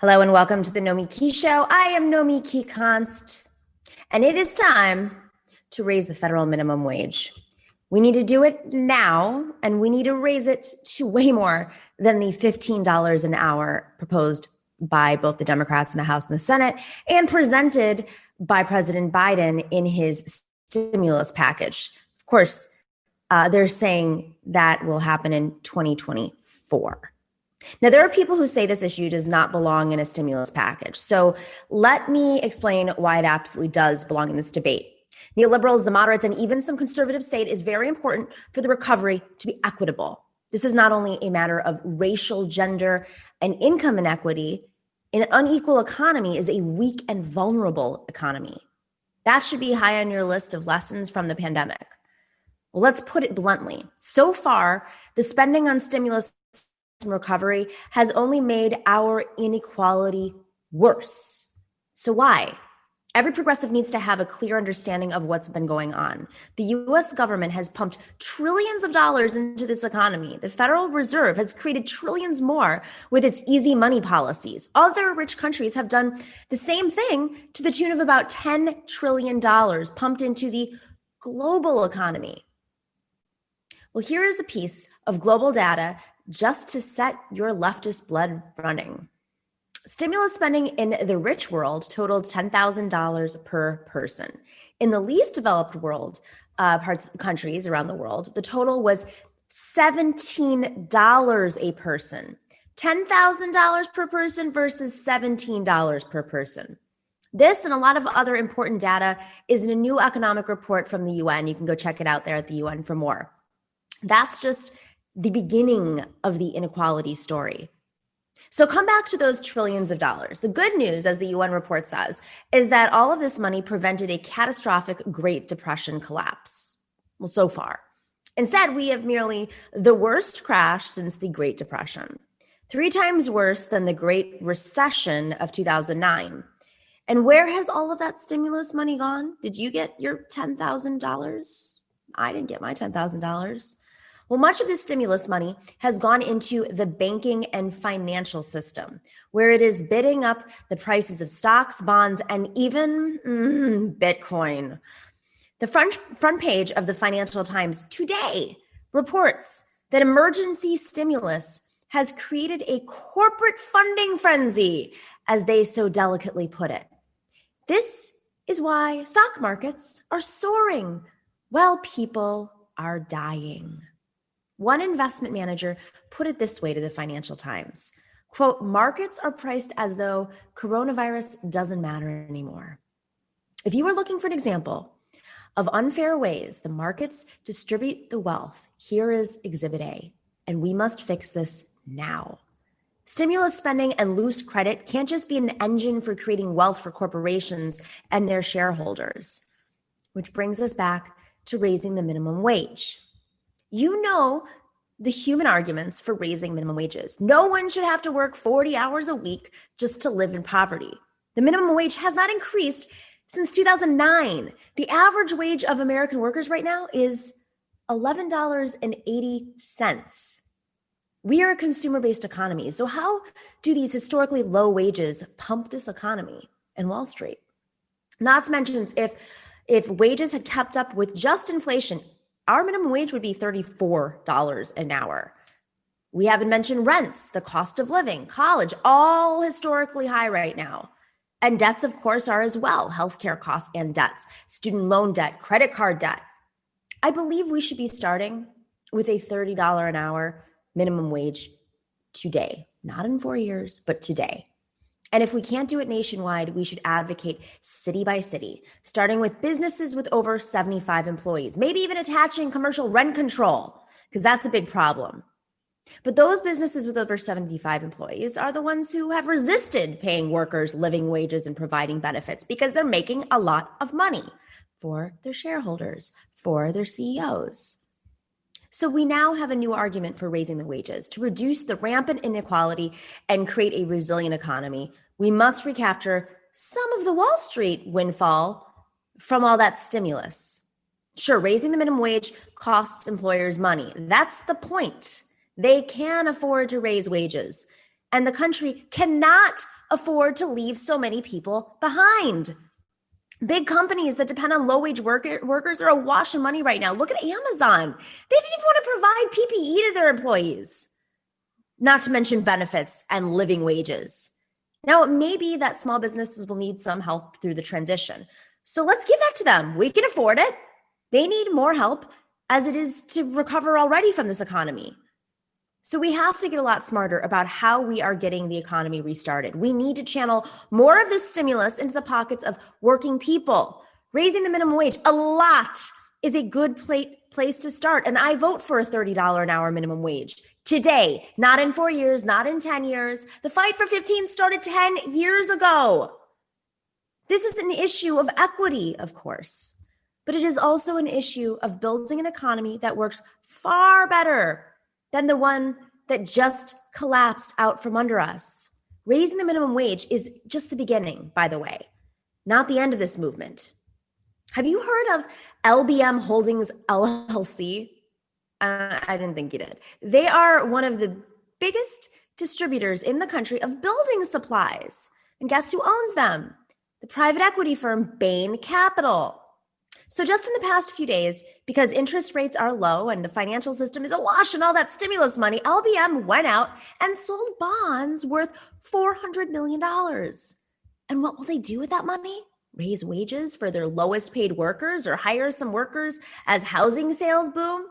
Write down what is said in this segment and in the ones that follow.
Hello and welcome to the Nomiki Show. I am Nomiki Const, and it is time to raise the federal minimum wage. We need to do it now, and we need to raise it to way more than the $15 an hour proposed by both the Democrats in the House and the Senate and presented by President Biden in his stimulus package. Of course, they're saying that will happen in 2024. Now, there are people who say this issue does not belong in a stimulus package. So let me explain why it absolutely does belong in this debate. Neoliberals, the moderates, and even some conservatives say it is very important for the recovery to be equitable. This is not only a matter of racial, gender, and income inequity. An unequal economy is a weak and vulnerable economy. That should be high on your list of lessons from the pandemic. Well, let's put it bluntly. So far, the spending on stimulus and recovery has only made our inequality worse. So why? Every progressive needs to have a clear understanding of what's been going on. The US government has pumped trillions of dollars into this economy. The Federal Reserve has created trillions more with its easy money policies. Other rich countries have done the same thing to the tune of about $10 trillion pumped into the global economy. Well, here is a piece of global data just to set your leftist blood running. Stimulus spending in the rich world totaled $10,000 per person. In the least developed world, countries around the world, the total was $17 a person. $10,000 per person versus $17 per person. This and a lot of other important data is in a new economic report from the UN. You can go check it out there at the UN for more. That's just the beginning of the inequality story. So come back to those trillions of dollars. The good news, as the UN report says, is that all of this money prevented a catastrophic Great Depression collapse. Well, so far. Instead, we have merely the worst crash since the Great Depression, 3 times worse than the Great Recession of 2009. And where has all of that stimulus money gone? Did you get your $10,000? I didn't get my $10,000. Well, much of this stimulus money has gone into the banking and financial system, where it is bidding up the prices of stocks, bonds, and even Bitcoin. The front page of the Financial Times today reports that emergency stimulus has created a corporate funding frenzy, as they so delicately put it. This is why stock markets are soaring while people are dying. One investment manager put it this way to the Financial Times, quote, "Markets are priced as though coronavirus doesn't matter anymore." If you are looking for an example of unfair ways the markets distribute the wealth, here is Exhibit A, and we must fix this now. Stimulus spending and loose credit can't just be an engine for creating wealth for corporations and their shareholders, which brings us back to raising the minimum wage. You know the human arguments for raising minimum wages. No one should have to work 40 hours a week just to live in poverty. The minimum wage has not increased since 2009. The average wage of American workers right now is $11.80. We are a consumer-based economy. So how do these historically low wages pump this economy and Wall Street? Not to mention, if wages had kept up with just inflation, our minimum wage would be $34 an hour. We haven't mentioned rents, the cost of living, college, all historically high right now. And debts, of course, are as well. Healthcare costs and debts, student loan debt, credit card debt. I believe we should be starting with a $30 an hour minimum wage today. Not in 4 years, but today. And if we can't do it nationwide, we should advocate city by city, starting with businesses with over 75 employees, maybe even attaching commercial rent control, because that's a big problem. But those businesses with over 75 employees are the ones who have resisted paying workers living wages and providing benefits because they're making a lot of money for their shareholders, for their CEOs. So we now have a new argument for raising the wages. To reduce the rampant inequality and create a resilient economy, we must recapture some of the Wall Street windfall from all that stimulus. Sure, raising the minimum wage costs employers money. That's the point. They can afford to raise wages. And the country cannot afford to leave so many people behind. Big companies that depend on low-wage workers are awash in money right now. Look at Amazon. They didn't even want to provide PPE to their employees, not to mention benefits and living wages. Now, it may be that small businesses will need some help through the transition. So let's give that to them. We can afford it. They need more help as it is to recover already from this economy. So we have to get a lot smarter about how we are getting the economy restarted. We need to channel more of this stimulus into the pockets of working people. Raising the minimum wage, a lot, is a good place to start. And I vote for a $30 an hour minimum wage today, not in 4 years, not in 10 years. The fight for 15 started 10 years ago. This is an issue of equity, of course, but it is also an issue of building an economy that works far better than the one that just collapsed out from under us. Raising the minimum wage is just the beginning, by the way, not the end of this movement. Have you heard of LBM Holdings LLC? I didn't think you did. They are one of the biggest distributors in the country of building supplies. And guess who owns them? The private equity firm Bain Capital. So just in the past few days, because interest rates are low and the financial system is awash in all that stimulus money, LBM went out and sold bonds worth $400 million. And what will they do with that money? Raise wages for their lowest paid workers or hire some workers as housing sales boom?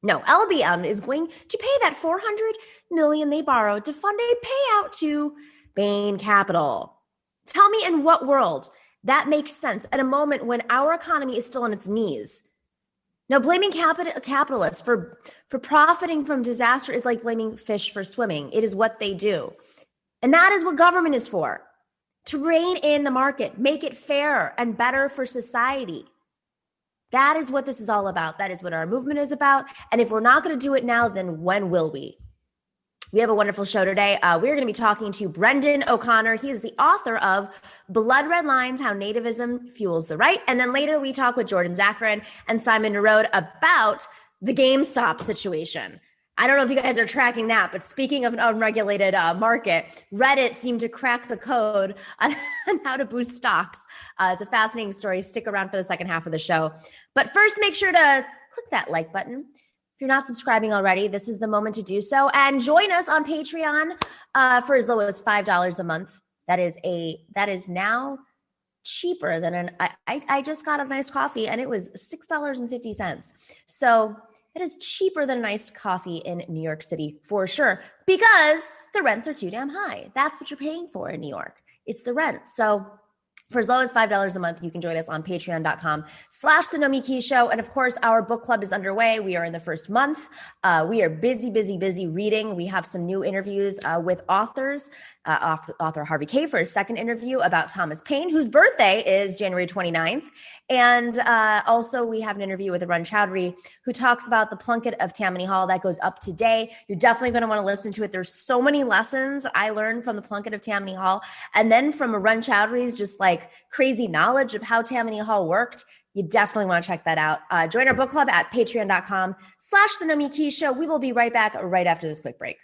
No, LBM is going to pay that $400 million they borrowed to fund a payout to Bain Capital. Tell me in what world that makes sense at a moment when our economy is still on its knees. Now, blaming capitalists for profiting from disaster is like blaming fish for swimming. It is what they do. And that is what government is for, to rein in the market, make it fair and better for society. That is what this is all about. That is what our movement is about. And if we're not going to do it now, then when will we? We have a wonderful show today. We're going to be talking to Brendan O'Connor. He is the author of Blood Red Lines, How Nativism Fuels the Right. And then later we talk with Jordan Zakarin and Simon Narode about the GameStop situation. I don't know if you guys are tracking that, but speaking of an unregulated market, Reddit seemed to crack the code on how to boost stocks. It's a fascinating story. Stick around for the second half of the show. But first, make sure to click that like button. If you're not subscribing already, this is the moment to do so. And join us on Patreon for as low as $5 a month. That is now cheaper than I just got a nice coffee and it was $6.50. So it is cheaper than an iced coffee in New York City for sure, because the rents are too damn high. That's what you're paying for in New York. It's the rent. So for as low as $5 a month, you can join us on patreon.com/the Nomiki Show. And of course, our book club is underway. We are in the first month. We are busy reading. We have some new interviews with authors. Author Harvey K for his second interview about Thomas Paine, whose birthday is January 29th. And also we have an interview with Arun Chowdhury, who talks about the Plunket of Tammany Hall that goes up today. You're definitely going to want to listen to it. There's so many lessons I learned from the Plunket of Tammany Hall. And then from Arun Chowdhury's just like crazy knowledge of how Tammany Hall worked. You definitely want to check that out. Join our book club at patreon.com/the Nomiki Show. We will be right back right after this quick break.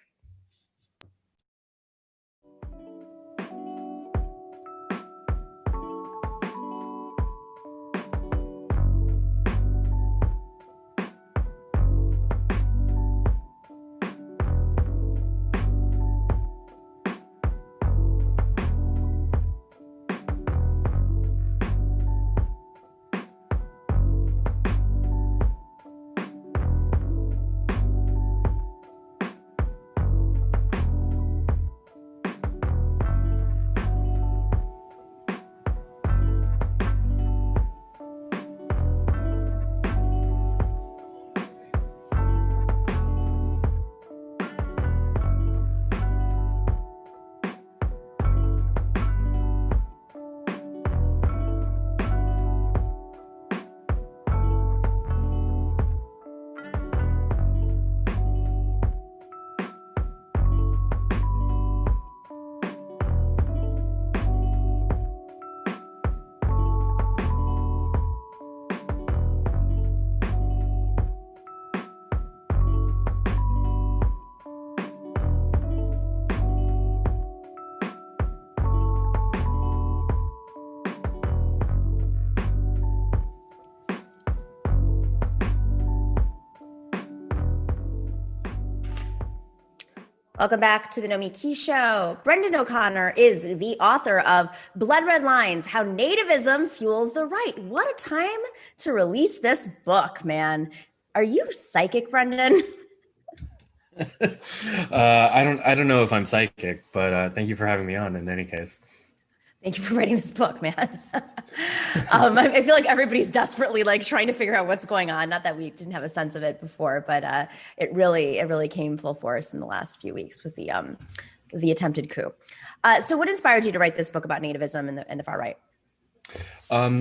Welcome back to the Nomiki Show. Brendan O'Connor is the author of Blood Red Lines, How Nativism Fuels the Right. What a time to release this book, man. Are you psychic, Brendan? I don't know if I'm psychic, but thank you for having me on in any case. Thank you for writing this book, man. I feel like everybody's desperately like trying to figure out what's going on. Not that we didn't have a sense of it before, but it really came full force in the last few weeks with the attempted coup. So, what inspired you to write this book about nativism and the far right?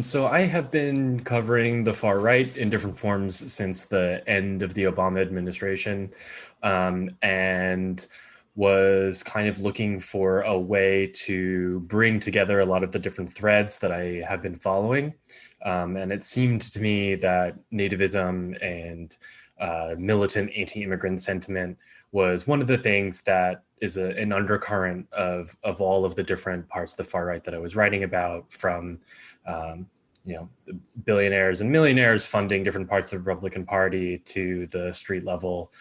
So I have been covering the far right in different forms since the end of the Obama administration, and was kind of looking for a way to bring together a lot of the different threads that I have been following. And it seemed to me that nativism and militant anti-immigrant sentiment was one of the things that is an undercurrent of all of the different parts of the far right that I was writing about, from the billionaires and millionaires funding different parts of the Republican Party to the street level,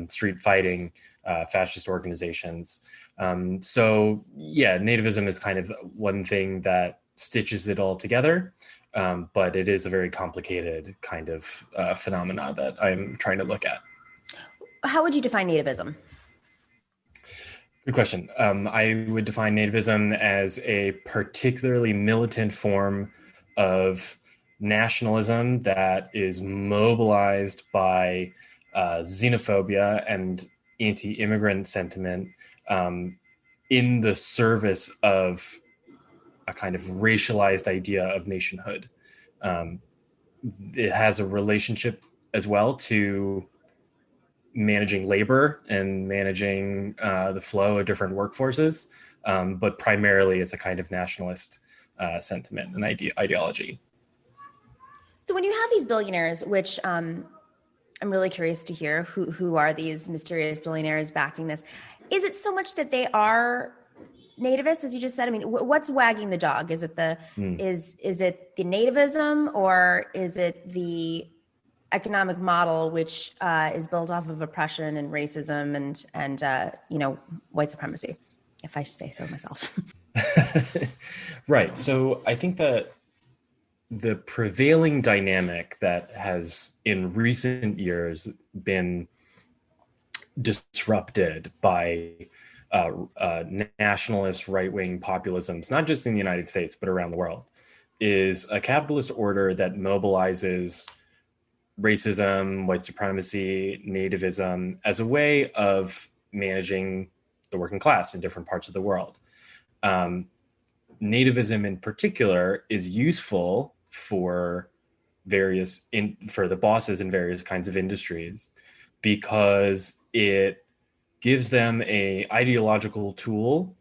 street fighting fascist organizations. Nativism is kind of one thing that stitches it all together, but it is a very complicated kind of phenomena that I'm trying to look at. How would you define nativism? Good question. I would define nativism as a particularly militant form of nationalism that is mobilized by xenophobia and anti-immigrant sentiment, in the service of a kind of racialized idea of nationhood. It has a relationship as well to managing labor and managing the flow of different workforces, but primarily it's a kind of nationalist sentiment and ideology. So, when you have these billionaires, which I'm really curious to hear who are these mysterious billionaires backing this? Is it so much that they are nativists, as you just said? I mean, what's wagging the dog? Is it is it the nativism, or is it the economic model which is built off of oppression and racism and white supremacy, if I say so myself? Right. So I think that the prevailing dynamic that has in recent years been disrupted by nationalist right-wing populisms, not just in the United States, but around the world, is a capitalist order that mobilizes racism, white supremacy, nativism as a way of managing the working class in different parts of the world. Nativism in particular is useful for for the bosses in various kinds of industries, because it gives them a ideological tool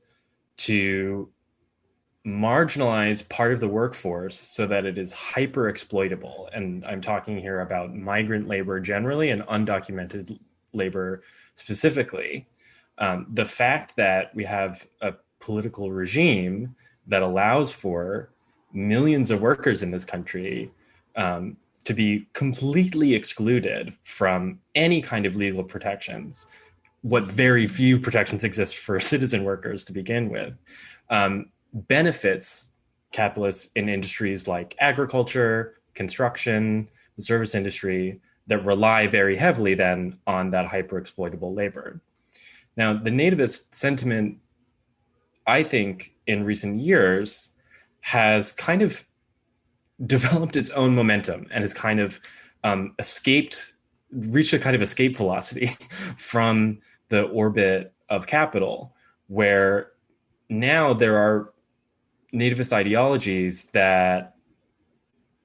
to marginalize part of the workforce so that it is hyper exploitable. And I'm talking here about migrant labor generally and undocumented labor specifically. The fact that we have a political regime that allows for millions of workers in this country to be completely excluded from any kind of legal protections, what very few protections exist for citizen workers to begin with, benefits capitalists in industries like agriculture, construction, the service industry, that rely very heavily then on that hyper-exploitable labor. Now, the nativist sentiment, I think, in recent years has kind of developed its own momentum and has kind of reached a kind of escape velocity from the orbit of capital, where now there are nativist ideologies that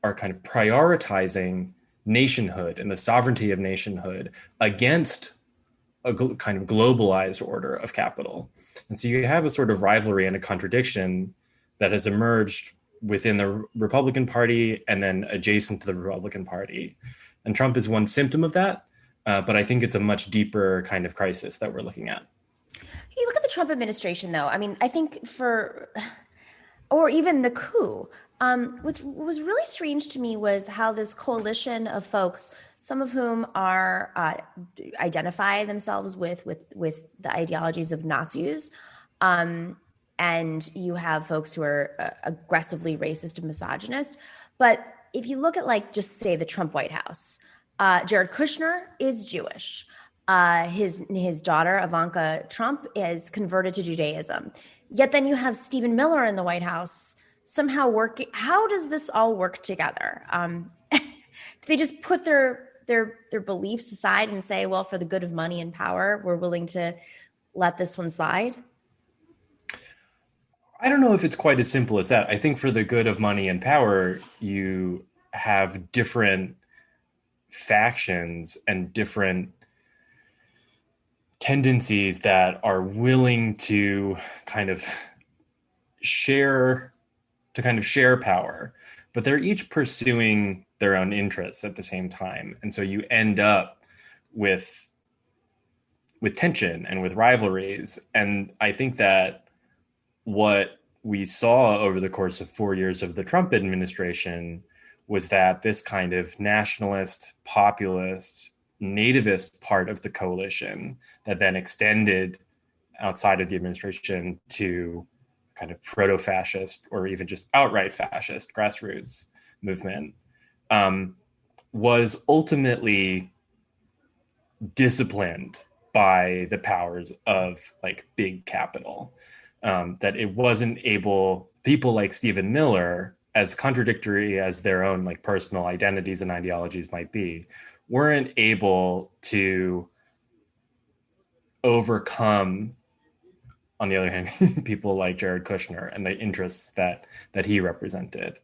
are kind of prioritizing nationhood and the sovereignty of nationhood against a kind of globalized order of capital. And so you have a sort of rivalry and a contradiction that has emerged within the Republican Party and then adjacent to the Republican Party. And Trump is one symptom of that, but I think it's a much deeper kind of crisis that we're looking at. You look at the Trump administration, though. I mean, I think or even the coup. What was really strange to me was how this coalition of folks some of whom are identify themselves with the ideologies of Nazis. And you have folks who are aggressively racist and misogynist. But if you look at, like, just say the Trump White House, Jared Kushner is Jewish. His daughter Ivanka Trump is converted to Judaism. Yet then you have Stephen Miller in the White House somehow working. How does this all work together? Do they just put their beliefs aside and say, well, for the good of money and power, we're willing to let this one slide? I don't know if it's quite as simple as that. I think for the good of money and power, you have different factions and different tendencies that are willing to kind of share power, but they're each pursuing their own interests at the same time. And so you end up with tension and with rivalries. And I think that what we saw over the course of 4 years of the Trump administration was that this kind of nationalist, populist, nativist part of the coalition that then extended outside of the administration to kind of proto-fascist or even just outright fascist grassroots movement, was ultimately disciplined by the powers of, like, big capital. That it wasn't able, people like Stephen Miller, as contradictory as their own, like, personal identities and ideologies might be, weren't able to overcome, on the other hand, people like Jared Kushner and the interests that he represented.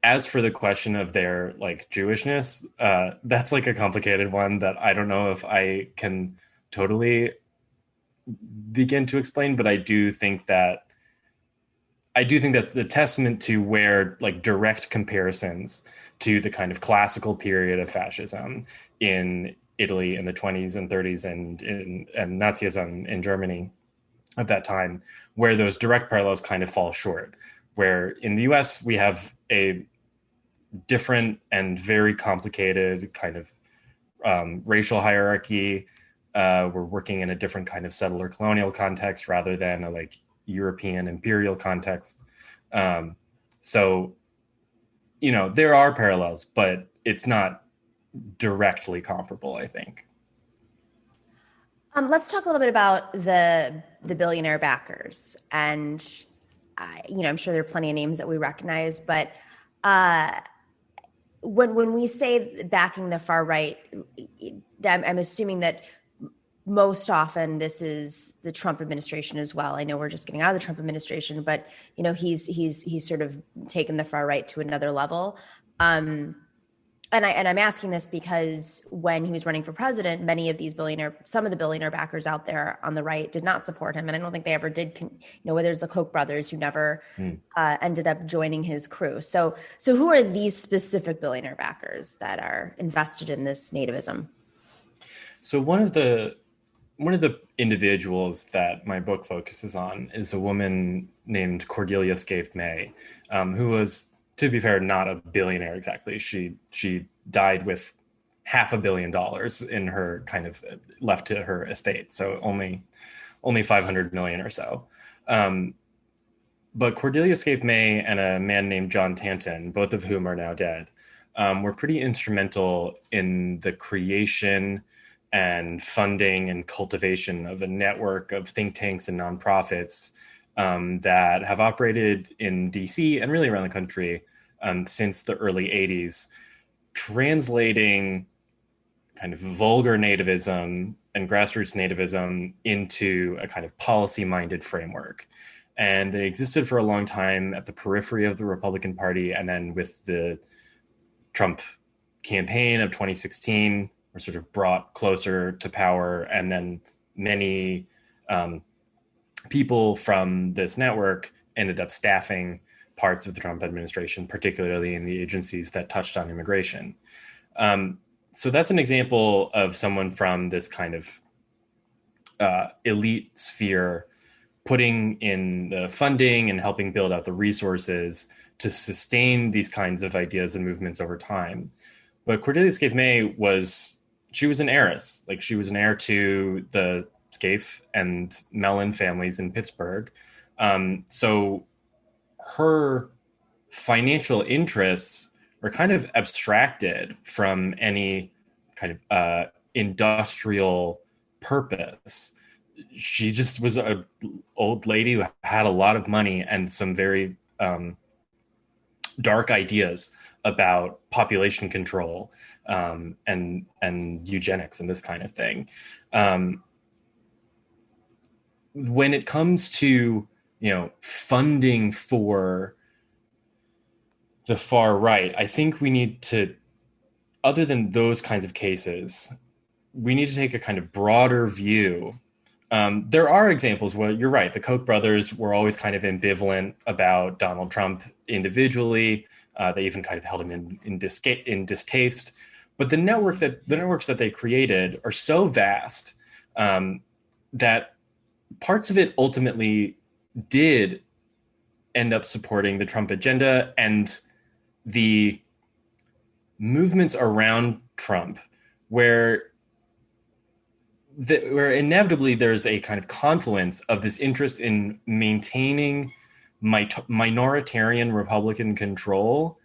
As for the question of their, like, Jewishness, that's, like, a complicated one that I don't know if I can totally begin to explain, but I do think that's a testament to where, like, direct comparisons to the kind of classical period of fascism in Italy in the 20s and 30s and Nazism in Germany at that time, where those direct parallels kind of fall short. Where in the US we have a different and very complicated kind of racial hierarchy. We're working in a different kind of settler colonial context rather than a, like, European imperial context. So, you know, there are parallels, but it's not directly comparable, I think. Let's talk a little bit about the billionaire backers, and I'm sure there are plenty of names that we recognize, but when we say backing the far right, I'm assuming that most often this is the Trump administration as well. I know we're just getting out of the Trump administration, but he's sort of taken the far right to another level. And I'm asking this because when he was running for president, some of the billionaire backers out there on the right did not support him, and I don't think they ever did. Where there's the Koch brothers who never ended up joining his crew. So who are these specific billionaire backers that are invested in this nativism? So one of the individuals that my book focuses on is a woman named Cordelia Scaife May, who was, to be fair, not a billionaire exactly. She died with $500 million in her kind of left to her estate, so only 500 million or so. But Cordelia Scaife May and a man named John Tanton, both of whom are now dead, were pretty instrumental in the creation and funding and cultivation of a network of think tanks and nonprofits that have operated in DC and really around the country since the early 80s, translating kind of vulgar nativism and grassroots nativism into a kind of policy-minded framework. And they existed for a long time at the periphery of the Republican Party, and then with the Trump campaign of 2016, were sort of brought closer to power, and then many people from this network ended up staffing parts of the Trump administration, particularly in the agencies that touched on immigration. So that's an example of someone from this kind of elite sphere putting in the funding and helping build out the resources to sustain these kinds of ideas and movements over time. But Cordelia Scaife May she was an heiress. Like, she was an heir to the Scaife and Mellon families in Pittsburgh. So her financial interests were kind of abstracted from any kind of industrial purpose. She just was an old lady who had a lot of money and some very dark ideas about population control, and eugenics and this kind of thing. When it comes to, funding for the far right, I think we need to, other than those kinds of cases, we need to take a kind of broader view. There are examples where you're right. The Koch brothers were always kind of ambivalent about Donald Trump individually. They even kind of held him in distaste. But the networks that they created are so vast that parts of it ultimately did end up supporting the Trump agenda, and the movements around Trump, where inevitably there's a kind of confluence of this interest in maintaining minoritarian Republican control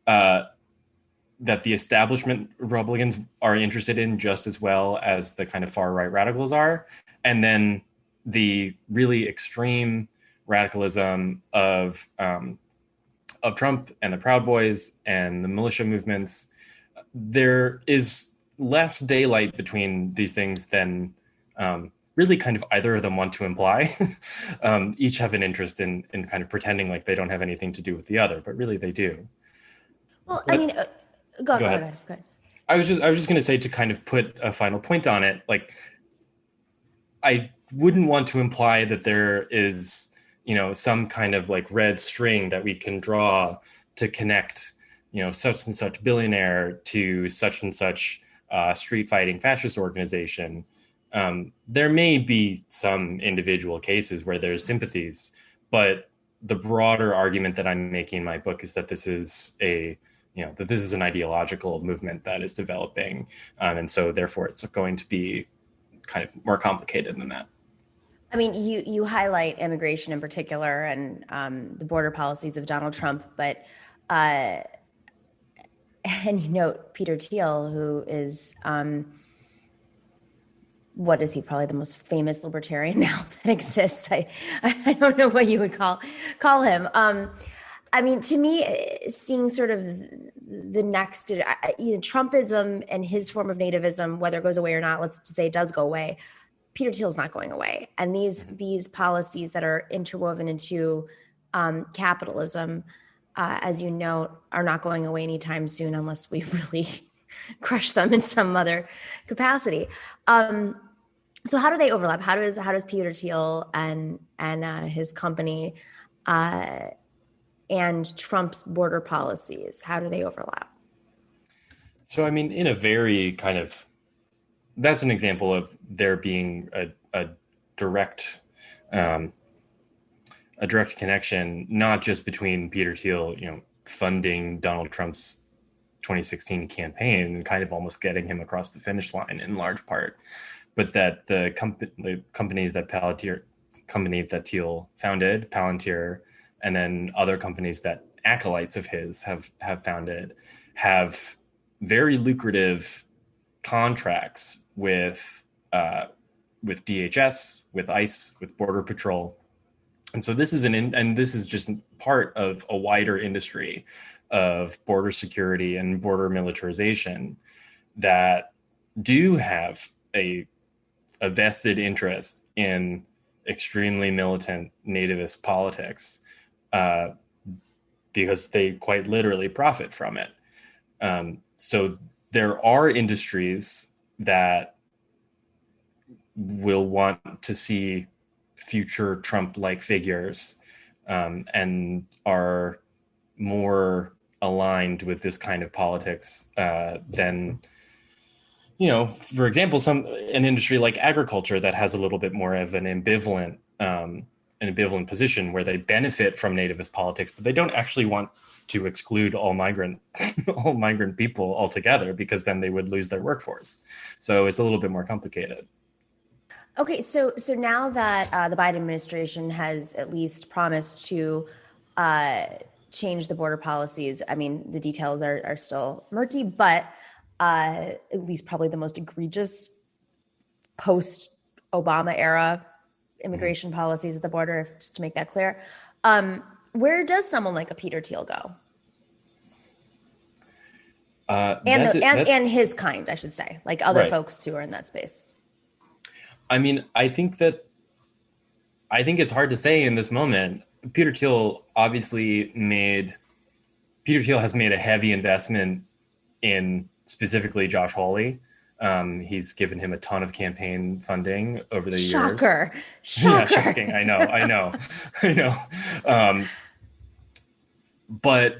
that the establishment Republicans are interested in just as well as the kind of far right radicals are, and then the really extreme radicalism of Trump and the Proud Boys and the militia movements. There is less daylight between these things than really kind of either of them want to imply. Each have an interest in kind of pretending like they don't have anything to do with the other, but really they do. Well, but, I mean, go ahead. I was just going to say, to kind of put a final point on it, like, I wouldn't want to imply that there is, some kind of like red string that we can draw to connect, such and such billionaire to such and such street fighting fascist organization. There may be some individual cases where there's sympathies, but the broader argument that I'm making in my book is that this is that this is an ideological movement that is developing. And so therefore it's going to be kind of more complicated than that. I mean, you highlight immigration in particular and the border policies of Donald Trump, but and you note Peter Thiel, who is what is he, probably the most famous libertarian now that exists. I don't know what you would call him. I mean, to me, seeing sort of the next, Trumpism and his form of nativism, whether it goes away or not, let's just say it does go away. Peter Thiel's not going away, and these policies that are interwoven into capitalism, as you note, are not going away anytime soon unless we really crush them in some other capacity. So how do they overlap? How does Peter Thiel and his company and Trump's border policies, how do they overlap? So, I mean, in a very kind of, that's an example of there being a direct connection, not just between Peter Thiel, funding Donald Trump's 2016 campaign and kind of almost getting him across the finish line in large part, but that the companies that Thiel founded, Palantir, and then other companies that acolytes of his have founded, have very lucrative contracts with DHS, with ICE, with Border Patrol. And so this is just part of a wider industry of border security and border militarization that do have a vested interest in extremely militant nativist politics, because they quite literally profit from it. So there are industries that will want to see future Trump-like figures and are more aligned with this kind of politics than, for example, an industry like agriculture that has a little bit more of an ambivalent an ambivalent position where they benefit from nativist politics, but they don't actually want to exclude all migrant people altogether, because then they would lose their workforce. So it's a little bit more complicated. Okay, so now that the Biden administration has at least promised to change the border policies, I mean, the details are still murky, but at least probably the most egregious post-Obama era immigration policies at the border, just to make that clear. Where does someone like a Peter Thiel go? And his kind, I should say, like other folks who are in that space. I mean, I think it's hard to say in this moment. Peter Thiel has made a heavy investment in specifically Josh Hawley. He's given him a ton of campaign funding over the years. Shocker. Yeah, shocking. I know. But,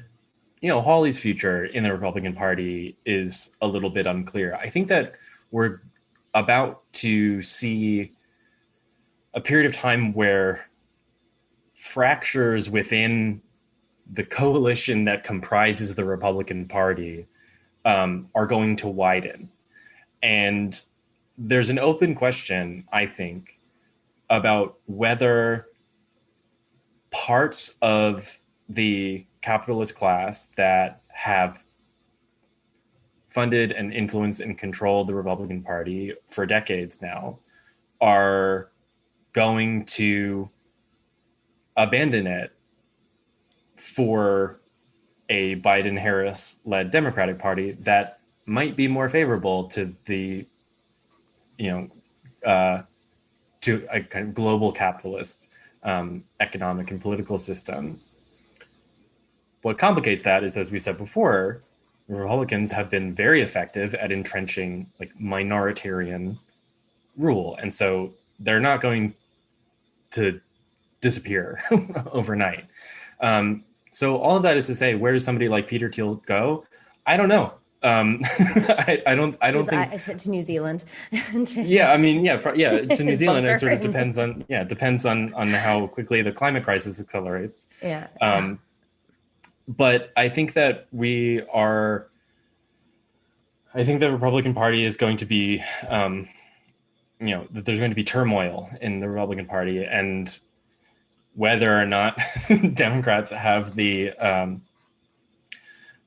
Hawley's future in the Republican Party is a little bit unclear. I think that we're about to see a period of time where fractures within the coalition that comprises the Republican Party are going to widen. And there's an open question, I think, about whether parts of the capitalist class that have funded and influenced and controlled the Republican Party for decades now are going to abandon it for a Biden-Harris-led Democratic Party that might be more favorable to the, to a kind of global capitalist economic and political system. What complicates that is, as we said before, Republicans have been very effective at entrenching like minoritarian rule. And so they're not going to disappear overnight. So all of that is to say, where does somebody like Peter Thiel go? I don't know. I don't think I said to New Zealand. To New Zealand. It sort of depends on how quickly the climate crisis accelerates. Yeah. But I think that I think the Republican Party is going to be, that there's going to be turmoil in the Republican Party, and whether or not Democrats have the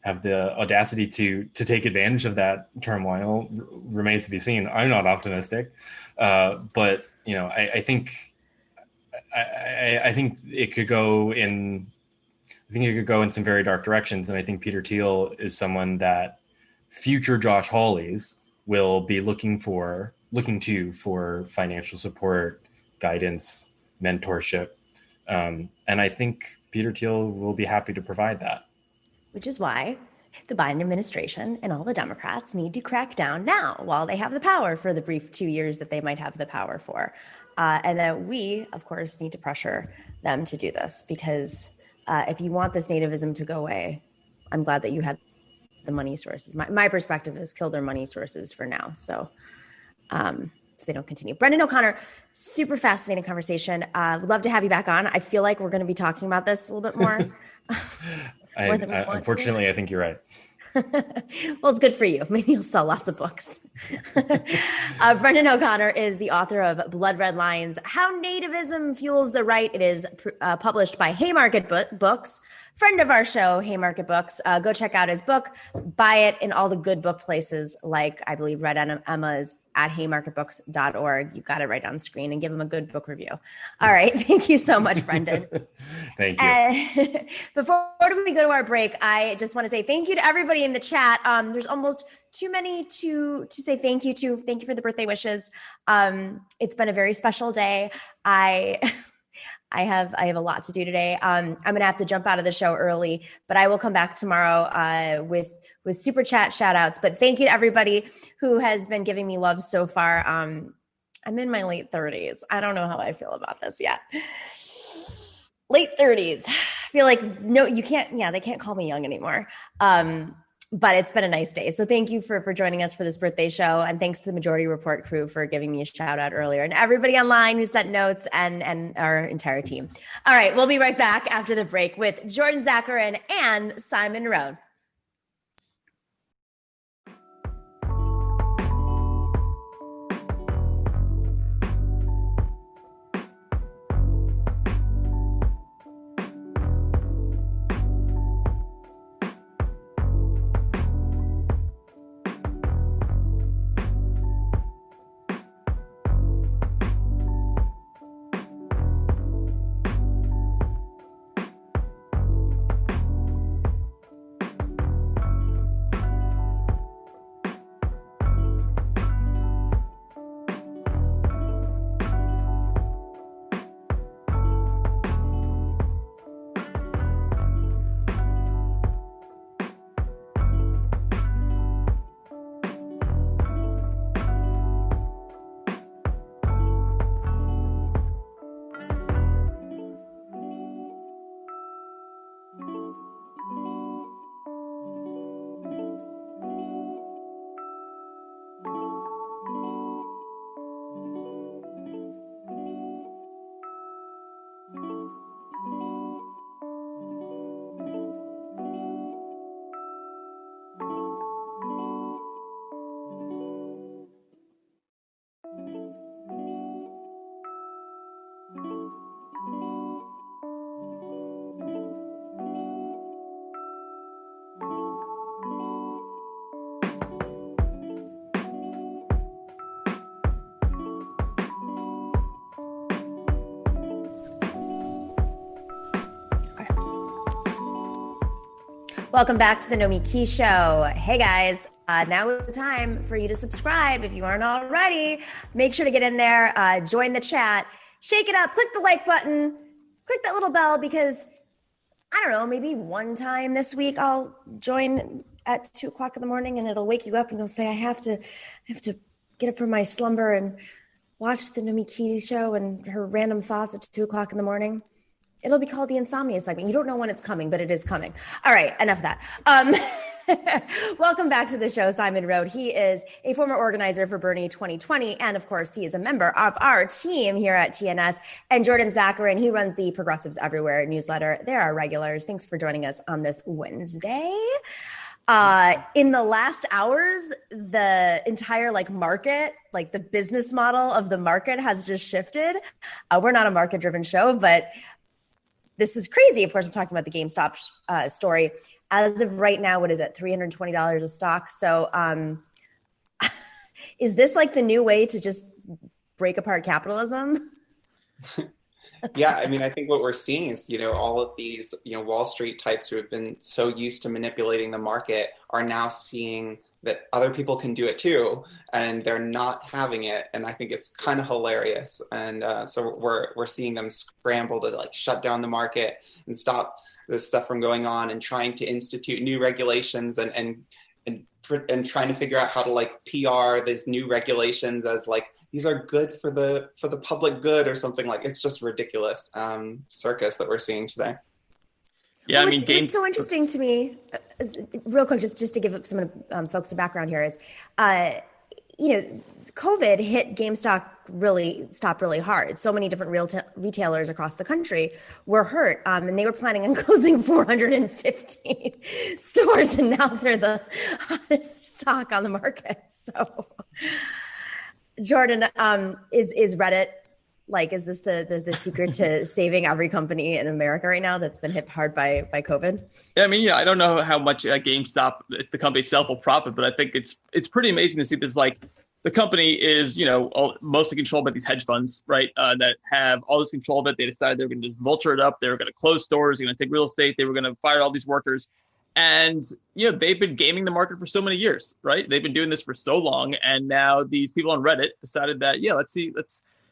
audacity to take advantage of that turmoil remains to be seen. I'm not optimistic, but I think it could go in. I think it could go in some very dark directions, and I think Peter Thiel is someone that future Josh Hawleys will be looking to for financial support, guidance, mentorship, and I think Peter Thiel will be happy to provide that. Which is why the Biden administration and all the Democrats need to crack down now while they have the power for the brief 2 years that they might have the power for. And that we, of course, need to pressure them to do this, because if you want this nativism to go away, I'm glad that you had the money sources. My perspective is kill their money sources for now. So they don't continue. Brendan O'Connor, super fascinating conversation. Would love to have you back on. I feel like we're going to be talking about this a little bit more. Unfortunately, I think you're right. Well, it's good for you. Maybe you'll sell lots of books. Brendan O'Connor is the author of Blood Red Lines, How Nativism Fuels the Right. It is published by Haymarket Books, friend of our show, Haymarket Books. Go check out his book. Buy it in all the good book places, like I believe Red Emma's at haymarketbooks.org. You've got it right on screen, and give him a good book review. All right. Thank you so much, Brendan. Thank you. Before we go to our break, I just want to say thank you to everybody in the chat. There's almost too many to say thank you to. Thank you for the birthday wishes. It's been a very special day. I have a lot to do today. I'm going to have to jump out of the show early, but I will come back tomorrow with super chat shout outs. But thank you to everybody who has been giving me love so far. I'm in my late 30s. I don't know how I feel about this yet. Late 30s. I feel like, no, you can't, they can't call me young anymore. but it's been a nice day. So thank you for joining us for this birthday show. And thanks to the Majority Report crew for giving me a shout out earlier, and everybody online who sent notes, and our entire team. All right, we'll be right back after the break with Jordan Zakarin and Simon Narode. Welcome back to the Nomiki Show. Hey guys, now is the time for you to subscribe if you aren't already. Make sure to get in there, join the chat, shake it up, click the like button, click that little bell, because I don't know, maybe one time this week I'll join at 2 o'clock in the morning and it'll wake you up and you'll say, I have to get up from my slumber and watch the Nomiki Show and her random thoughts at 2 o'clock in the morning. It'll be called the Insomnia segment. You don't know when it's coming, but it is coming. All right, enough of that. Welcome back to the show, Simon Narode. He is a former organizer for Bernie 2020. And of course, he is a member of our team here at TNS. And Jordan Zakarin, he runs the Progressives Everywhere newsletter. They're our regulars. Thanks for joining us on this Wednesday. In the last hours, the entire market, the business model of the market has just shifted. We're not a market-driven show, but this is crazy. Of course, I'm talking about the GameStop story. As of right now, what is it? $320 a stock. So is this the new way to just break apart capitalism? Yeah, I mean, I think what we're seeing is, all of these, Wall Street types who have been so used to manipulating the market are now seeing that other people can do it too, and they're not having it. And I think it's kind of hilarious. And so we're seeing them scramble to shut down the market and stop this stuff from going on, and trying to institute new regulations and trying to figure out how to PR these new regulations as these are good for the public good or something. It's just ridiculous circus that we're seing today. Yeah, well, what's so interesting to me, real quick, just to give some folks the background here is, COVID hit GameStop really hard. So many different retailers across the country were hurt, and they were planning on closing 415 stores, and now they're the hottest stock on the market. So, Jordan, is Reddit? Is this the secret to saving every company in America right now that's been hit hard by COVID? Yeah, I mean, I don't know how much GameStop, the company itself, will profit, but I think it's pretty amazing to see this. The company is, mostly controlled by these hedge funds, right? That have all this control of it. They decided they were going to just vulture it up. They were going to close stores. They're going to take real estate. They were going to fire all these workers. And, they've been gaming the market for so many years, right? They've been doing this for so long. And now these people on Reddit decided that,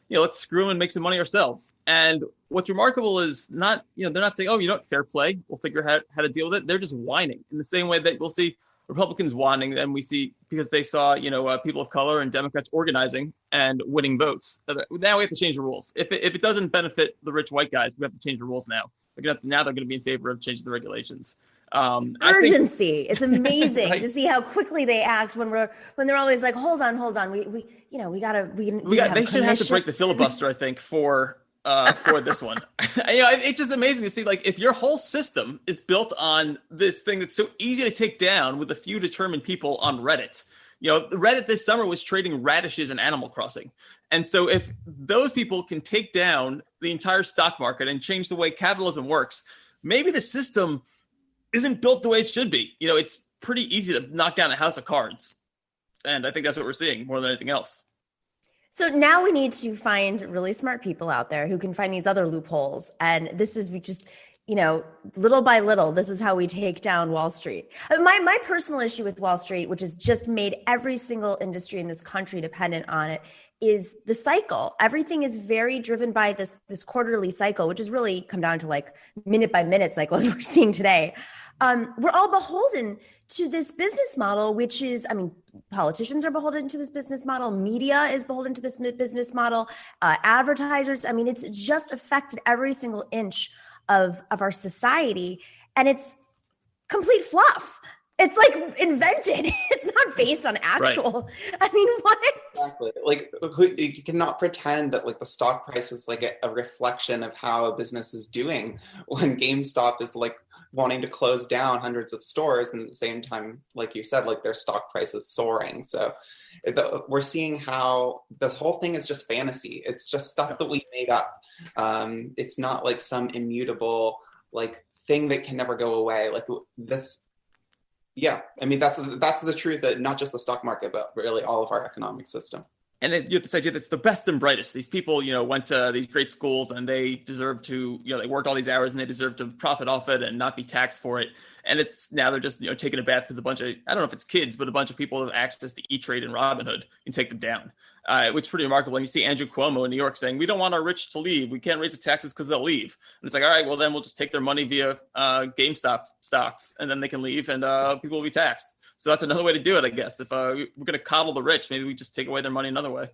let's screw them and make some money ourselves. And what's remarkable is they're not saying, fair play, we'll figure out how to deal with it. They're just whining in the same way that we'll see Republicans whining, and we see because they saw, people of color and Democrats organizing and winning votes. Now we have to change the rules. If it doesn't benefit the rich white guys, we have to change the rules now. Now they're going to be in favor of changing the regulations. Urgency. It's amazing right. to see how quickly they act when they're always like, hold on. They should have to break the filibuster, I think, for this one. It's just amazing to see, like, if your whole system is built on this thing that's so easy to take down with a few determined people on Reddit. Reddit this summer was trading radishes in Animal Crossing. And so if those people can take down the entire stock market and change the way capitalism works, maybe the system isn't built the way it should be. It's pretty easy to knock down a house of cards. And I think that's what we're seeing more than anything else. So now we need to find really smart people out there who can find these other loopholes. And we just, little by little, this is how we take down Wall Street. My personal issue with Wall Street, which has just made every single industry in this country dependent on it, is the cycle. Everything is very driven by this quarterly cycle, which has really come down to like minute by minute cycle as we're seeing today. We're all beholden to this business model, which is, politicians are beholden to this business model. Media is beholden to this business model. Advertisers, it's just affected every single inch of our society. And it's complete fluff. It's like invented. It's not based on actual. Right. What? Exactly. Like, you cannot pretend that like the stock price is like a reflection of how a business is doing when GameStop is like wanting to close down hundreds of stores, and at the same time, like you said, like their stock price is soaring. So we're seeing how this whole thing is just fantasy. It's just stuff that we made up. It's not like some immutable like thing that can never go away. Like this. Yeah, that's the truth, that not just the stock market, but really all of our economic system. And you have this idea that it's the best and brightest. These people, went to these great schools and they deserve to, they worked all these hours and they deserve to profit off it and not be taxed for it. And it's now they're just, taking a bath because a bunch of, I don't know if it's kids, but a bunch of people have access to E-Trade and Robinhood and take them down, which is pretty remarkable. And you see Andrew Cuomo in New York saying, we don't want our rich to leave. We can't raise the taxes because they'll leave. And it's like, all right, well, then we'll just take their money via GameStop stocks and then they can leave and people will be taxed. So that's another way to do it, I guess. If we're going to coddle the rich, maybe we just take away their money another way.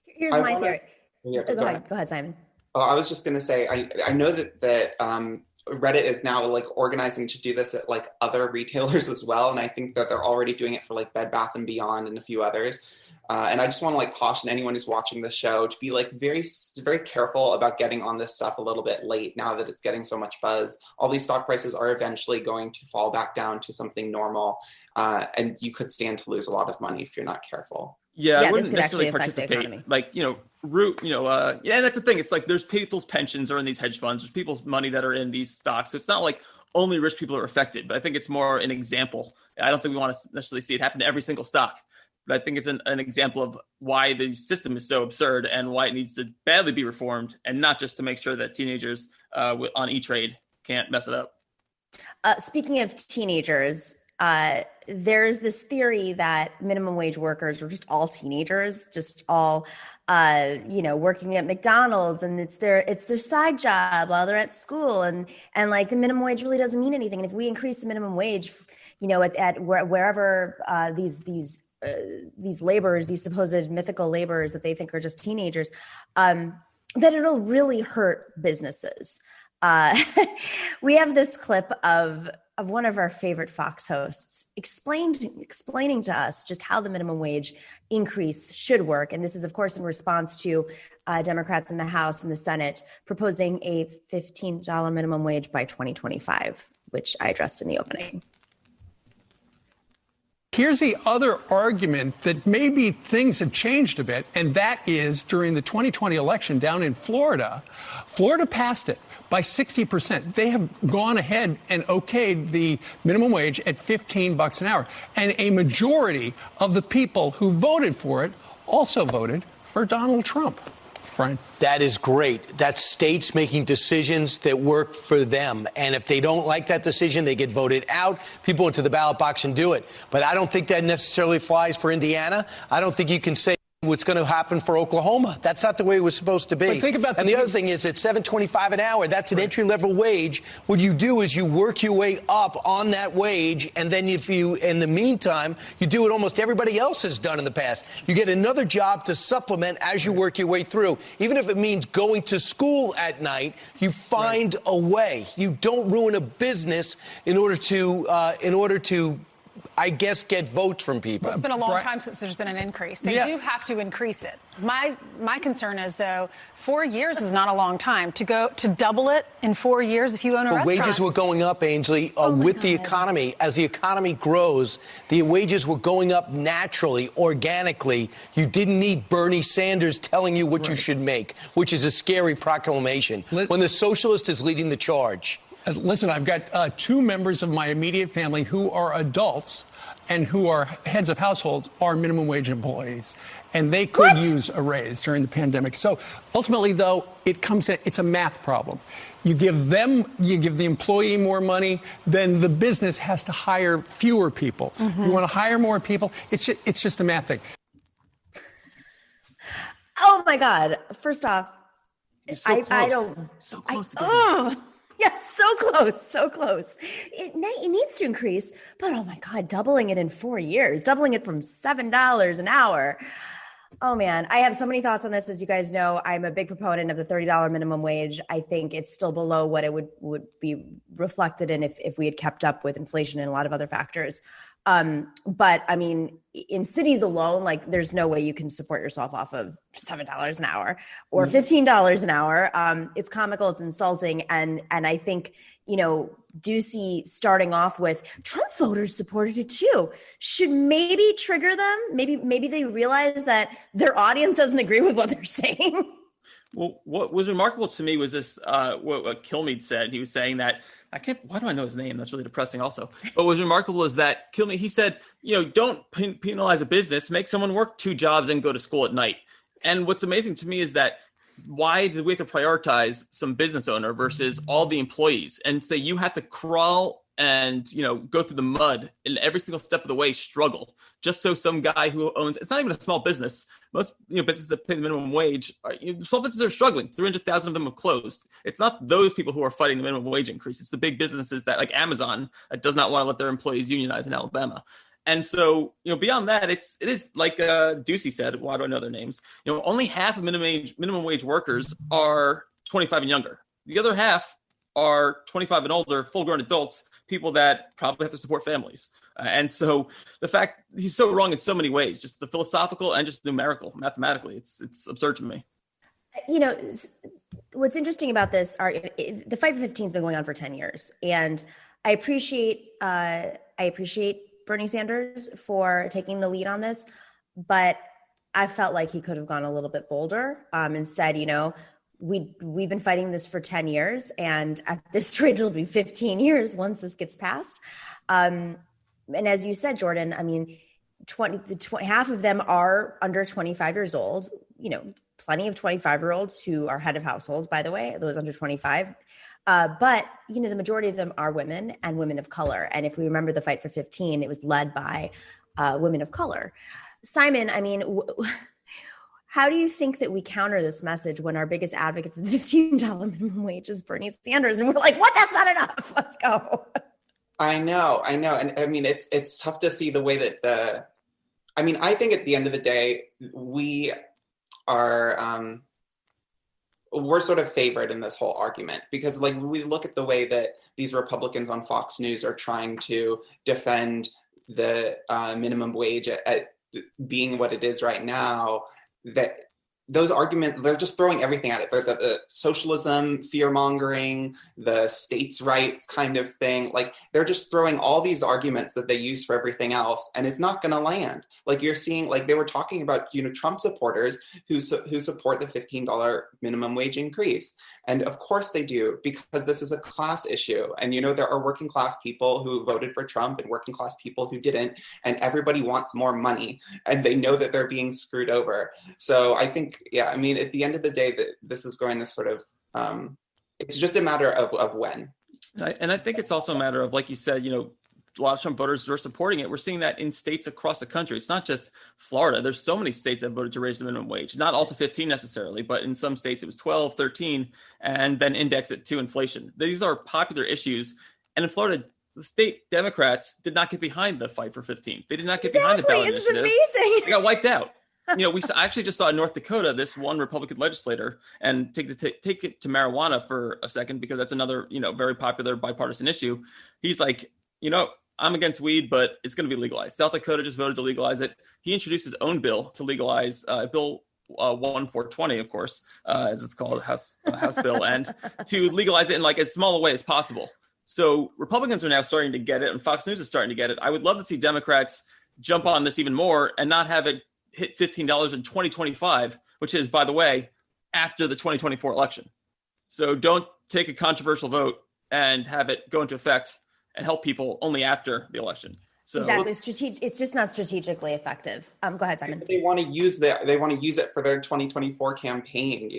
Here's my theory. Yeah, go ahead, Simon. I was just going to say, I know that Reddit is now like organizing to do this at like other retailers as well. And I think that they're already doing it for like Bed Bath & Beyond and a few others. And I just want to like caution anyone who's watching the show to be like very, very careful about getting on this stuff a little bit late now that it's getting so much buzz. All these stock prices are eventually going to fall back down to something normal. And you could stand to lose a lot of money if you're not careful. Yeah, I wouldn't necessarily participate. Like, and that's the thing. It's like there's people's pensions are in these hedge funds. There's people's money that are in these stocks. So it's not like only rich people are affected, but I think it's more an example. I don't think we want to necessarily see it happen to every single stock. But I think it's an example of why the system is so absurd and why it needs to badly be reformed, and not just to make sure that teenagers on E-Trade can't mess it up. Speaking of teenagers, there's this theory that minimum wage workers are just all teenagers, just all, working at McDonald's, and it's their side job while they're at school, and like the minimum wage really doesn't mean anything. And if we increase the minimum wage, at wherever these laborers, these supposed mythical laborers that they think are just teenagers, that it'll really hurt businesses. We have this clip of one of our favorite Fox hosts explaining to us just how the minimum wage increase should work. And this is, of course, in response to Democrats in the House and the Senate proposing a $15 minimum wage by 2025, which I addressed in the opening. Here's the other argument that maybe things have changed a bit, and that is during the 2020 election down in Florida, Florida passed it by 60%. They have gone ahead and okayed the minimum wage at $15 an hour. And a majority of the people who voted for it also voted for Donald Trump. Brian? That is great. That's states making decisions that work for them. And if they don't like that decision, they get voted out. People into the ballot box and do it. But I don't think that necessarily flies for Indiana. I don't think you can say what's going to happen for Oklahoma. That's not the way it was supposed to be. But think about and the other thing is, at $7.25 an hour, that's an entry-level wage. What you do is you work your way up on that wage, and then if you, in the meantime, you do what almost everybody else has done in the past. You get another job to supplement as you work your way through. Even if it means going to school at night, you find a way. You don't ruin a business in order to I guess, get votes from people. It's been a long time since there's been an increase. They do have to increase it. My concern is, though, 4 years is not a long time. To double it in 4 years if you own a restaurant. Wages were going up, Ainsley, with the economy. As the economy grows, the wages were going up naturally, organically. You didn't need Bernie Sanders telling you what you should make, which is a scary proclamation when the socialist is leading the charge. Listen, I've got 2 members of my immediate family who are adults and who are heads of households are minimum wage employees. And they could use a raise during the pandemic. So ultimately, though, it's a math problem. You give the employee more money, then the business has to hire fewer people. Mm-hmm. You want to hire more people, it's just a math thing. Oh my God. First off, I don't. So close to Yes, so close. It needs to increase, but oh my God, doubling it in 4 years, doubling it from $7 an hour. Oh man, I have so many thoughts on this. As you guys know, I'm a big proponent of the $30 minimum wage. I think it's still below what it would be reflected in if we had kept up with inflation and a lot of other factors. But I mean, in cities alone, like there's no way you can support yourself off of $7 an hour or $15 an hour. It's comical, it's insulting. And I think, Ducey starting off with Trump voters supported it too should maybe trigger them. Maybe they realize that their audience doesn't agree with what they're saying. Well, what was remarkable to me was this, what Kilmeade said. He was saying that, why do I know his name? That's really depressing also. But what was remarkable is that Kilmeade, he said, don't penalize a business, make someone work 2 jobs and go to school at night. And what's amazing to me is that why did we have to prioritize some business owner versus all the employees and say you have to crawl and, go through the mud in every single step of the way, struggle just so some guy who owns, it's not even a small business. Most, businesses that pay the minimum wage, small businesses are struggling. 300,000 of them have closed. It's not those people who are fighting the minimum wage increase. It's the big businesses that like Amazon that does not want to let their employees unionize in Alabama. And so, beyond that, it is like Ducey said, why do I know their names? Only half of minimum wage workers are 25 and younger. The other half are 25 and older, full-grown adults, people that probably have to support families. And so the fact he's so wrong in so many ways, just the philosophical and just numerical, mathematically, it's absurd to me. What's interesting about this the fight for 15 has been going on for 10 years. And I appreciate Bernie Sanders for taking the lead on this, but I felt like he could have gone a little bit bolder and said, we've been fighting this for 10 years, and at this rate, it'll be 15 years once this gets passed. And as you said, Jordan, I mean, half of them are under 25 years old, plenty of 25-year-olds who are head of households, by the way, those under 25. But, the majority of them are women and women of color. And if we remember the fight for 15, it was led by women of color. Simon, I mean, how do you think that we counter this message when our biggest advocate for the $15 minimum wage is Bernie Sanders? And we're like, what? That's not enough. Let's go. I know. And I mean, it's tough to see the way that I think at the end of the day, we are, we're sort of favored in this whole argument because like we look at the way that these Republicans on Fox News are trying to defend the minimum wage at being what it is right now, that those arguments, they're just throwing everything at it. The socialism, fear-mongering, the states' rights kind of thing. Like, they're just throwing all these arguments that they use for everything else, and it's not going to land. Like, you're seeing, like, they were talking about, Trump supporters who support the $15 minimum wage increase. And of course they do, because this is a class issue. And, there are working class people who voted for Trump and working class people who didn't, and everybody wants more money, and they know that they're being screwed over. So I think, yeah, I mean, at the end of the day, that this is going to sort of, it's just a matter of when. And I think it's also a matter of, like you said, a lot of Trump voters are supporting it. We're seeing that in states across the country. It's not just Florida. There's so many states that voted to raise the minimum wage, not all to 15 necessarily, but in some states it was 12, 13, and then index it to inflation. These are popular issues. And in Florida, the state Democrats did not get behind the fight for 15. They did not get behind the ballot initiative. This is amazing. They got wiped out. I actually just saw in North Dakota, this one Republican legislator, and take it to marijuana for a second, because that's another, very popular bipartisan issue. He's like, I'm against weed, but it's going to be legalized. South Dakota just voted to legalize it. He introduced his own bill to legalize Bill 1420, of course, as it's called, House bill, and to legalize it in like as small a way as possible. So Republicans are now starting to get it, and Fox News is starting to get it. I would love to see Democrats jump on this even more and not have it hit $15 in 2025, which is, by the way, after the 2024 election. So don't take a controversial vote and have it go into effect and help people only after the election. So exactly, it's just not strategically effective. Go ahead, Simon. They want to use that. They want to use it for their 2024 campaign.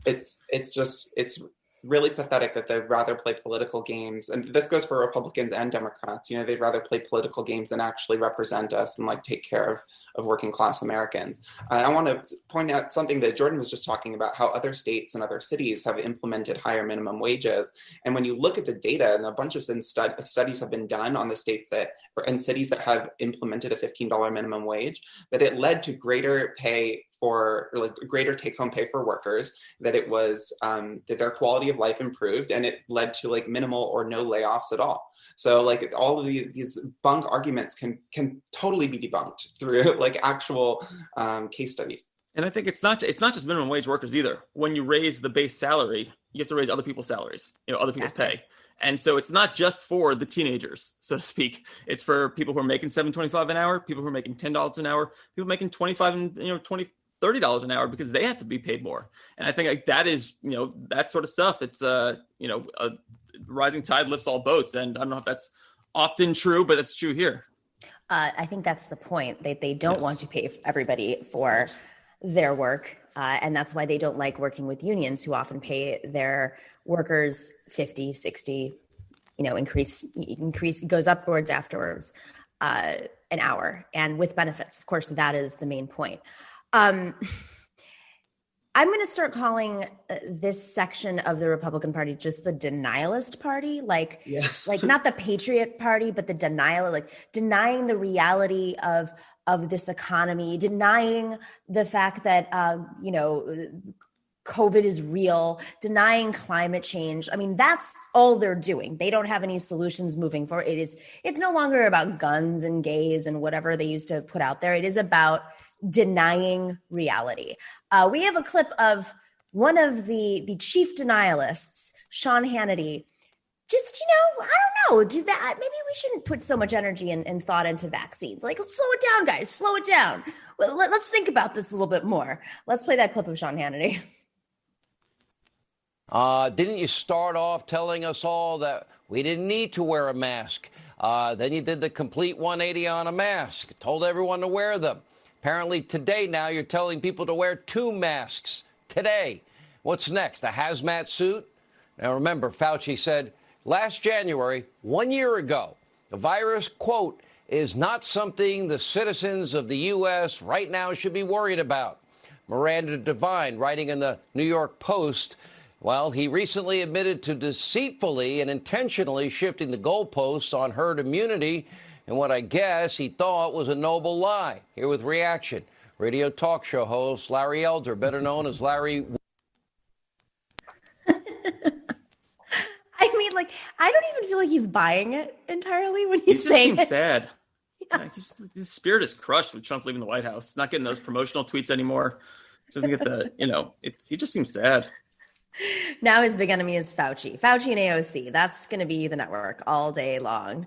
It's really pathetic that they'd rather play political games, and this goes for Republicans and Democrats. They'd rather play political games than actually represent us and take care of working class Americans. I want to point out something that Jordan was just talking about, how other states and other cities have implemented higher minimum wages. And when you look at the data, and a bunch of studies have been done on the states and cities that have implemented a $15 minimum wage, that it led to greater pay for greater take-home pay for workers, that it was that their quality of life improved, and it led to minimal or no layoffs at all. So all of these bunk arguments can totally be debunked through actual case studies. And I think it's not just minimum wage workers either. When you raise the base salary, you have to raise other people's salaries, other people's pay. And so it's not just for the teenagers, so to speak. It's for people who are making $7.25 an hour, people who are making $10 an hour, people making $25 and $30 an hour, because they have to be paid more. And I think that is, that sort of stuff. It's a rising tide lifts all boats. And I don't know if that's often true, but it's true here. I think that's the point. They don't want to pay everybody for their work. And that's why they don't like working with unions, who often pay their workers 50, 60, increase goes upwards afterwards, an hour, and with benefits. Of course, that is the main point. I'm going to start calling this section of the Republican Party just the denialist party, yes. Not the patriot party, but the denial, denying the reality of this economy, denying the fact that, COVID is real, denying climate change. I mean, that's all they're doing. They don't have any solutions moving forward. It's no longer about guns and gays and whatever they used to put out there. It is about denying reality. We have a clip of one of the chief denialists, Sean Hannity. Just, I don't know, do that. Maybe we shouldn't put so much energy and thought into vaccines. Slow it down, guys, slow it down. Let's think about this a little bit more. Let's play that clip of Sean Hannity. Didn't you start off telling us all that we didn't need to wear a mask? Then you did the complete 180 on a mask, told everyone to wear them. Apparently today now you're telling people to wear 2 masks today. What's next, a hazmat suit? Now remember, Fauci said last January, 1 year ago, the virus, quote, is not something the citizens of the U.S. right now should be worried about. Miranda Devine, writing in the New York Post, well, he recently admitted to deceitfully and intentionally shifting the goalposts on herd immunity in what I guess he thought was a noble lie. Here with reaction, radio talk show host Larry Elder, better known as Larry. I don't even feel like he's buying it entirely when he's saying it. He just seems sad. Yes. His spirit is crushed with Trump leaving the White House, not getting those promotional tweets anymore. He doesn't get the, he just seems sad. Now his big enemy is Fauci and AOC. That's going to be the network all day long.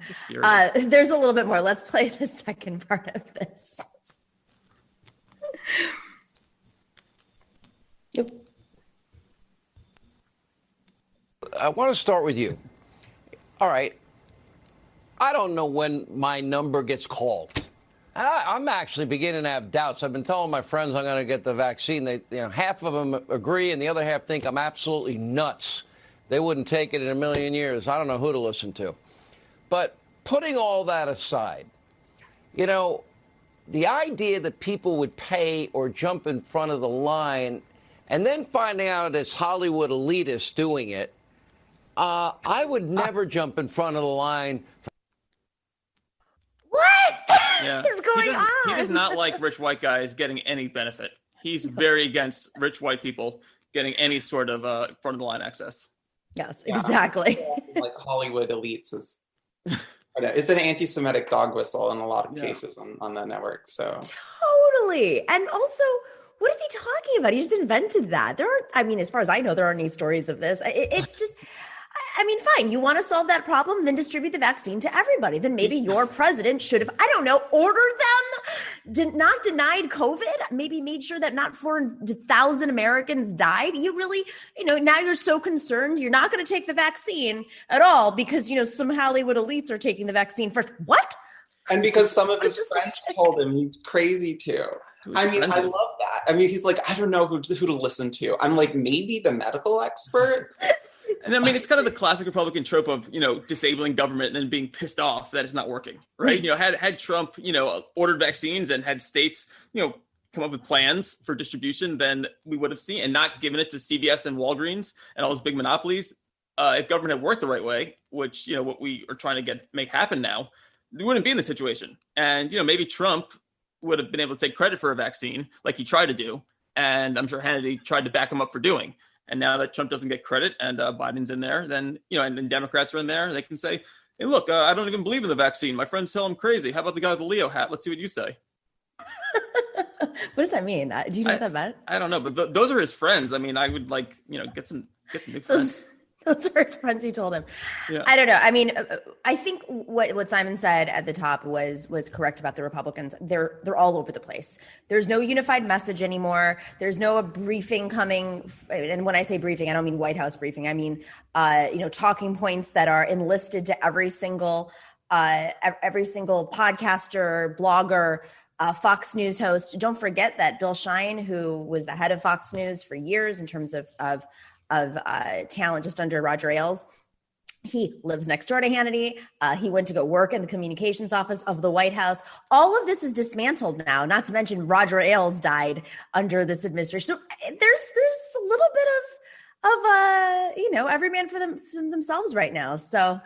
There's a little bit more. Let's play the second part of this. Yep. I want to start with you. All right. I don't know when my number gets called. I'm actually beginning to have doubts. I've been telling my friends I'm going to get the vaccine. They, half of them agree, and the other half think I'm absolutely nuts. They wouldn't take it in a million years. I don't know who to listen to. But putting all that aside, you know, the idea that people would pay or jump in front of the line and then finding out it's Hollywood elitists doing it, I would never jump in front of the line. What is going on? He does not like rich white guys getting any benefit. He's very against rich white people getting any sort of front of the line access. Yes, exactly. Like Hollywood elites is, it's an anti-Semitic dog whistle in a lot of cases on the network. So totally. And also, what is he talking about? He just invented that. There aren't, I mean, as far as I know, there aren't any stories of this. It's just, I mean, fine. You want to solve that problem, then distribute the vaccine to everybody. Then maybe your president should have, I don't know, ordered them, not denied COVID, maybe made sure that not 4,000 Americans died. You really, now you're so concerned, you're not going to take the vaccine at all because, some Hollywood elites are taking the vaccine first. What? And because some of his friends told him he's crazy too. I mean, I love that. I mean, he's like, I don't know who to listen to. I'm like, maybe the medical expert. And I mean, it's kind of the classic Republican trope of, disabling government and then being pissed off that it's not working, right? Had Trump, ordered vaccines and had states, come up with plans for distribution, then we would have seen, and not given it to CVS and Walgreens and all those big monopolies. If government had worked the right way, which, what we are trying to make happen now, we wouldn't be in this situation. And, maybe Trump would have been able to take credit for a vaccine like he tried to do. And I'm sure Hannity tried to back him up for doing. And now that Trump doesn't get credit and Biden's in there, then, and then Democrats are in there, they can say, hey, look, I don't even believe in the vaccine. My friends tell him crazy. How about the guy with the Leo hat? Let's see what you say. What does that mean? Do you know what that meant? I don't know, but those are his friends. I mean, I would get some new friends. Those are his friends who told him. Yeah. I don't know. I mean, I think what Simon said at the top was correct about the Republicans. They're all over the place. There's no unified message anymore. There's no briefing coming. And when I say briefing, I don't mean White House briefing. I mean, talking points that are enlisted to every single podcaster, blogger, Fox News host. Don't forget that Bill Shine, who was the head of Fox News for years in terms of talent just under Roger Ailes. He lives next door to Hannity. He went to go work in the communications office of the White House. All of this is dismantled now, not to mention Roger Ailes died under this administration. So there's a little bit of every man for themselves right now. So,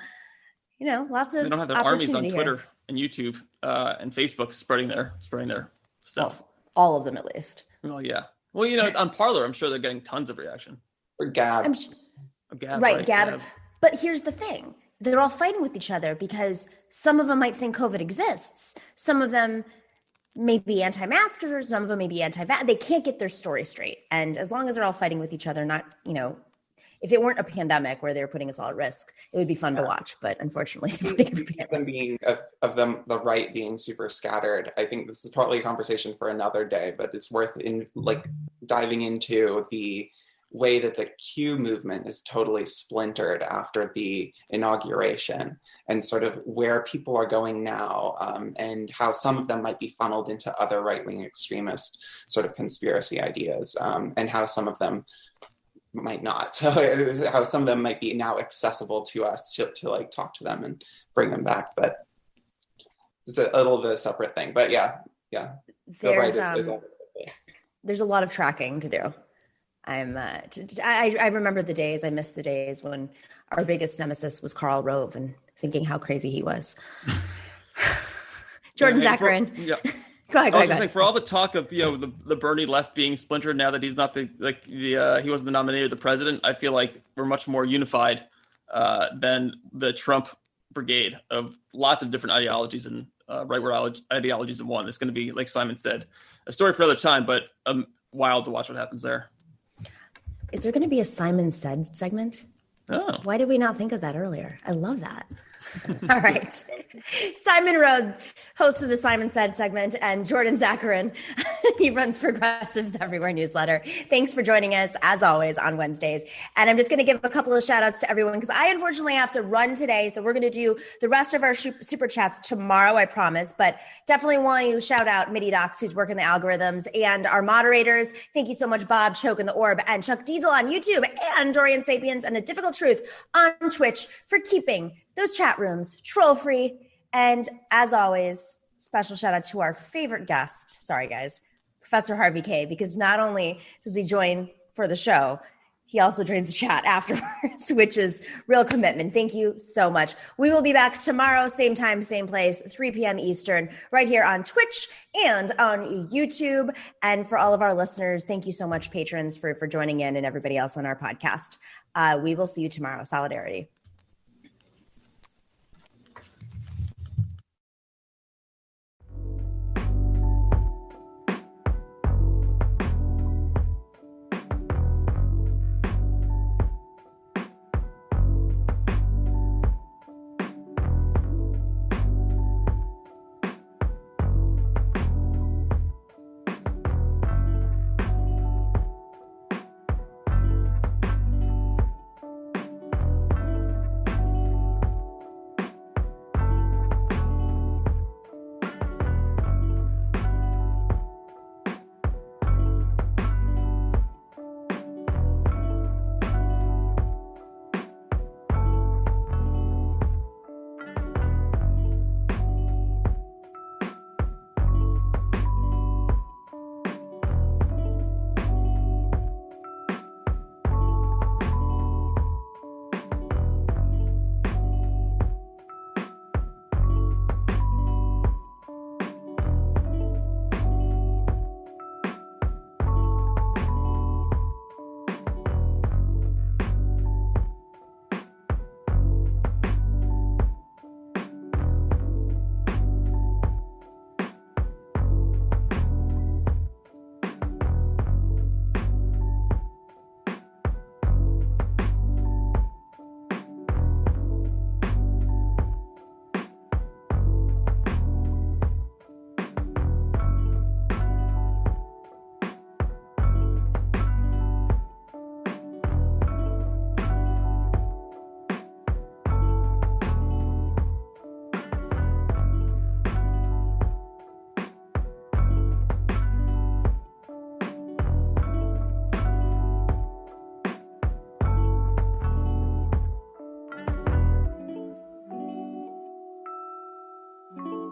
lots of, they don't have their armies on Twitter and YouTube and Facebook spreading their stuff. Well, all of them at least. Well, yeah. Well, on Parler, I'm sure they're getting tons of reaction. Or Gab. Gab. But here's the thing. They're all fighting with each other because some of them might think COVID exists. Some of them may be anti-maskers. Some of them may be anti-vax. They can't get their story straight. And as long as they're all fighting with each other, not, if it weren't a pandemic where they were putting us all at risk, it would be fun to watch. But unfortunately, they're putting everybody at risk. The right being super scattered. I think this is probably a conversation for another day, but it's worth diving into the way that the Q movement is totally splintered after the inauguration and sort of where people are going now, and how some of them might be funneled into other right-wing extremist sort of conspiracy ideas, and how some of them might not. So how some of them might be now accessible to us to talk to them and bring them back. But it's a little bit of a separate thing. But yeah. There's a lot of tracking to do. I remember the days, I miss the days when our biggest nemesis was Karl Rove and thinking how crazy he was. Jordan Zakarin. Go ahead. For all the talk of the Bernie left being splintered now that he's not he wasn't the nominee of the president, I feel like we're much more unified than the Trump brigade of lots of different ideologies and right-wing ideologies in one. It's going to be, like Simon said, a story for another time, but wild to watch what happens there. Is there going to be a Simon Said segment? Oh. Why did we not think of that earlier? I love that. All right. Simon Rode, host of the Simon Said segment, and Jordan Zakarin, he runs Progressives Everywhere newsletter. Thanks for joining us, as always, on Wednesdays. And I'm just going to give a couple of shout outs to everyone because I unfortunately have to run today. So we're going to do the rest of our super chats tomorrow, I promise. But definitely want to shout out Midi Docs, who's working the algorithms, and our moderators. Thank you so much, Bob, Choke in the Orb, and Chuck Diesel on YouTube, and Dorian Sapiens and A Difficult Truth on Twitch for keeping those chat rooms troll-free And as always, special shout out to our favorite guest. Sorry, guys, Professor Harvey K, because not only does he join for the show, he also joins the chat afterwards, which is real commitment. Thank you so much. We will be back tomorrow, same time, same place, 3 p.m. Eastern, right here on Twitch and on YouTube. And for all of our listeners, thank you so much, patrons, for joining in, and everybody else on our podcast. We will see you tomorrow. Solidarity.